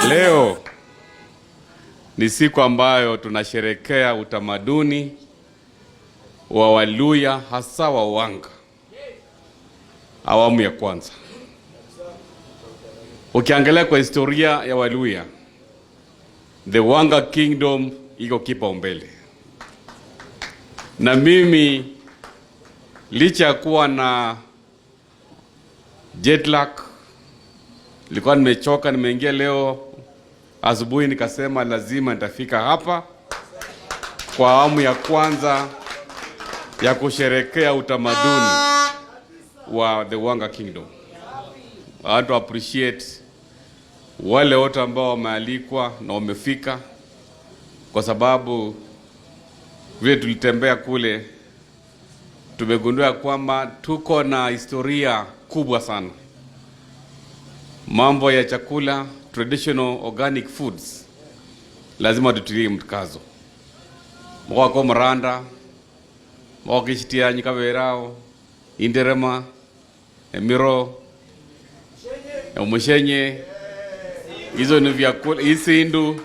Leo ni siku ambayo tunasherekea utamaduni wa Waluhya, hasa wa Wanga awamu ya kwanza. Ukiangalia kwa historia ya Waluhya, the Wanga Kingdom iko kipaumbele. Na mimi licha ya kuwa na jet lag, nilikuwa nimechoka, nimeingia leo asubuhi nikasema lazima nitafika hapa kwa awamu ya kwanza ya kusherekea utamaduni wa the Wanga Kingdom. I want to appreciate wale wote ambao wamealikwa na wamefika, kwa sababu vile tulitembea kule tumegundua kwamba tuko na historia kubwa sana. Mambo ya chakula, traditional organic foods, lazima tutilie mkazo. Mwako Mranda, mwako Kishitianyi Kaberao, Inderema, Emiro, Umushenye, hizo ni vyakula, Isindu.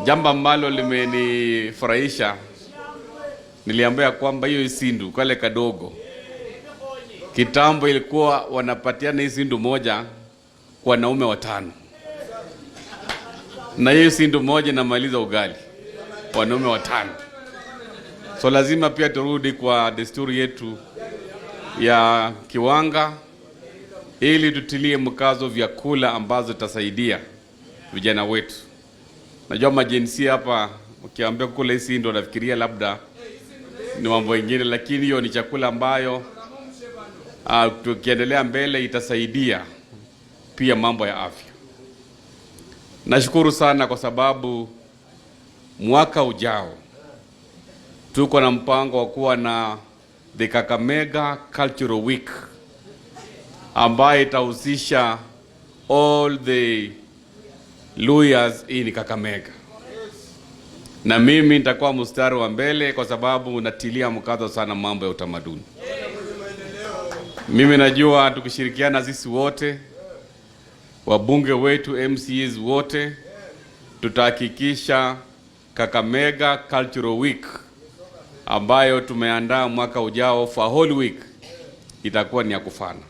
Jambo ambalo limenifurahisha, niliambia kwamba hiyo Isindu kale kadogo, kitambo ilikuwa wanapatiana Isindu moja kwa wanaume 5. Na hiyo Isindu moja inamaliza ugali wanaume 5. So lazima pia turudi kwa desturi yetu ya Kiwanga ili tutilie mkazo vyakula ambazo tasaidia vijana wetu. Najua majinsia hapa ukiambia kula Isindu wanafikiria labda ni mambo mengine, lakini hiyo ni chakula ambayo tukiendelea mbele itasaidia pia mambo ya afya. Nashukuru sana kwa sababu mwaka ujao tuko na mpango wa kuwa na the Kakamega Cultural Week ambayo itahusisha all the Luhyas in Kakamega. Na mimi nitakuwa mstari wa mbele kwa sababu natilia mkazo sana mambo ya utamaduni. Mimi najua tukishirikiana sisi wote, wabunge wetu, MCAs wote, tutahakikisha Kakamega Cultural Week ambayo tumeandaa mwaka ujao for whole week itakuwa ni ya kufana.